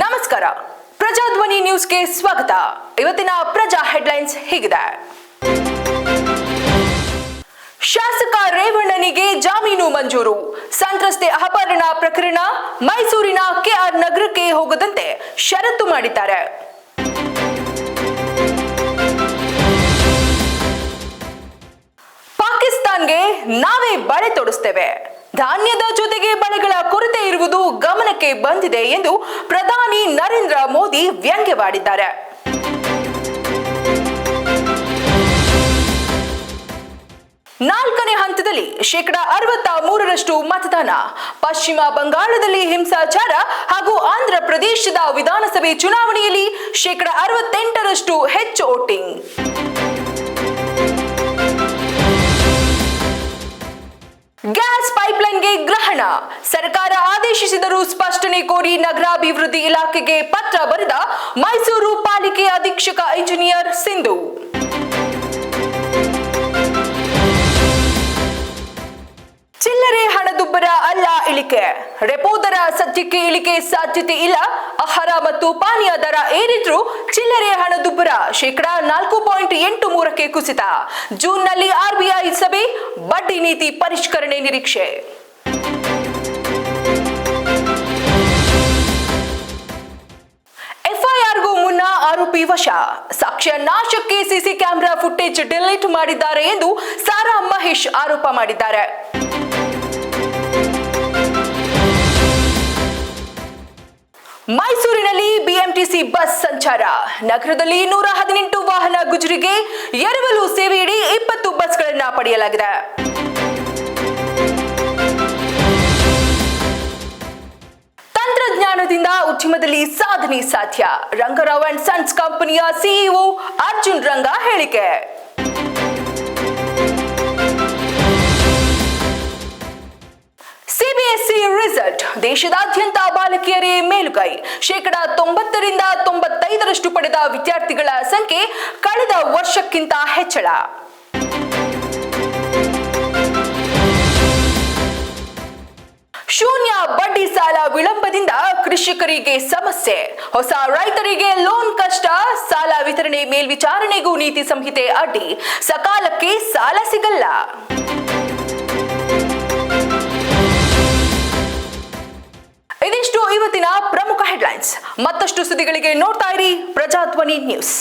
ನಮಸ್ಕಾರ. ಪ್ರಜಾಧ್ವನಿ ನ್ಯೂಸ್ಗೆ ಸ್ವಾಗತ. ಇವತ್ತಿನ ಪ್ರಜಾ ಹೆಡ್ಲೈನ್ಸ್ ಹೀಗಿದೆ. ಶಾಸಕ ರೇವಣ್ಣನಿಗೆ ಜಾಮೀನು ಮಂಜೂರು. ಸಂತ್ರಸ್ತೆ ಅಪಹರಣ ಪ್ರಕರಣ ಮೈಸೂರಿನ ಕೆಆರ್ ನಗರಕ್ಕೆ ಹೋಗದಂತೆ ಷರತ್ತು ಮಾಡಿದ್ದಾರೆ. ಪಾಕಿಸ್ತಾನ್ಗೆ ನಾವೇ ಬಳೆ ತೊಡಿಸ್ತೇವೆ. ಧಾನ್ಯದ ಜೊತೆಗೆ ಬಳೆಗಳ ಕೊರತೆ ಇರುವುದು ಗಮನಕ್ಕೆ ಬಂದಿದೆ ಎಂದು ಪ್ರಧಾನಿ ನರೇಂದ್ರ ಮೋದಿ ವ್ಯಂಗ್ಯವಾಡಿದ್ದಾರೆ. ನಾಲ್ಕನೇ ಹಂತದಲ್ಲಿ 63% ಮತದಾನ. ಪಶ್ಚಿಮ ಬಂಗಾಳದಲ್ಲಿ ಹಿಂಸಾಚಾರ ಹಾಗೂ ಆಂಧ್ರ ಪ್ರದೇಶದ ವಿಧಾನಸಭೆ ಚುನಾವಣೆಯಲ್ಲಿ 68% ಹೆಚ್ಚು ವೋಟಿಂಗ್. ಗ್ಯಾಸ್ ಪೈಪ್ಲೈನ್ಗೆ ಗ್ರಹಣ. ಸರ್ಕಾರ ಆದೇಶಿಸಿದರೂ ಸ್ಪಷ್ಟನೆ ಕೋರಿ ನಗರಾಭಿವೃದ್ಧಿ ಇಲಾಖೆಗೆ ಪತ್ರ ಬರೆದ ಮೈಸೂರು ಪಾಲಿಕೆ ಅಧೀಕ್ಷಕ ಇಂಜಿನಿಯರ್ ಸಿಂಧು. ಚಿಲ್ಲರೆ ಹಣದುಬ್ಬರ ಅಲ್ಲ ಇಳಿಕೆ. ರೆಪೋ ದರ ಸದ್ಯಕ್ಕೆ ಇಳಿಕೆ ಸಾಧ್ಯತೆ ಇಲ್ಲ. ಆಹಾರ ಮತ್ತು ಪಾನೀಯ ದರ ಏರಿದ್ರೂ ಚಿಲ್ಲರೆ ಹಣದುಬ್ಬರ 4.83% ಕುಸಿತ. ಜೂನ್ನಲ್ಲಿ ಆರ್ಬಿಐ ಸಭೆ, ಬಡ್ಡಿ ನೀತಿ ಪರಿಷ್ಕರಣೆ ನಿರೀಕ್ಷೆ. ಎಫ್ಐಆರ್ಗೂ ಮುನ್ನ ಆರೋಪಿ ವಶ. ಸಾಕ್ಷ್ಯ ನಾಶಕ್ಕೆ ಸಿಸಿ ಕ್ಯಾಮೆರಾ ಫುಟೇಜ್ ಡಿಲೀಟ್ ಮಾಡಿದ್ದಾರೆ ಎಂದು ಸಾರಾ ಮಹೇಶ್ ಆರೋಪ ಮಾಡಿದ್ದಾರೆ. ಮೈಸೂರಿನಲ್ಲಿ ಬಿಎಂಟಿಸಿ ಬಸ್ ಸಂಚಾರ. ನಗರದಲ್ಲಿ 118 ವಾಹನ ಗುಜರಿಗೆ ಎರವಲು ಸೇವೆಯಡಿ 20 ಬಸ್ಗಳನ್ನು ಪಡೆಯಲಾಗಿದೆ. ತಂತ್ರಜ್ಞಾನದಿಂದ ಉದ್ಯಮದಲ್ಲಿ ಸಾಧನೆ ಸಾಧ್ಯ. ರಂಗರಾವ್ ಅಂಡ್ ಸನ್ಸ್ ಕಂಪನಿಯ ಸಿಇಒ ಅರ್ಜುನ್ ರಂಗ ಹೇಳಿಕೆ. CBSE result. ದೇಶದಾದ್ಯಂತ ಬಾಲಕಿಯರೇ ಮೇಲುಗೈ. 90% 95% ಪಡೆದ ವಿದ್ಯಾರ್ಥಿಗಳ ಸಂಖ್ಯೆ ಕಳೆದ ವರ್ಷಕ್ಕಿಂತ ಹೆಚ್ಚಳ. ಶೂನ್ಯ ಬಡ್ಡಿ ಸಾಲ ವಿಳಂಬದಿಂದ ಕೃಷಿಕರಿಗೆ ಸಮಸ್ಯೆ. ಹೊಸ ರೈತರಿಗೆ ಲೋನ್ ಕಷ್ಟ. ಸಾಲ ವಿತರಣೆ ಮೇಲ್ವಿಚಾರಣೆಗೂ ನೀತಿ ಸಂಹಿತೆ ಅಡ್ಡಿ. ಸಕಾಲಕ್ಕೆ ಸಾಲ ಸಿಗಲ್ಲ. ಇದಿಷ್ಟು ಇವತ್ತಿನ ಪ್ರಮುಖ ಹೆಡ್ಲೈನ್ಸ್. ಮತ್ತಷ್ಟು ಸುದ್ದಿಗಳಿಗೆ ನೋಡ್ತಾ ಇರಿ ಪ್ರಜಾಧ್ವನಿ ನ್ಯೂಸ್.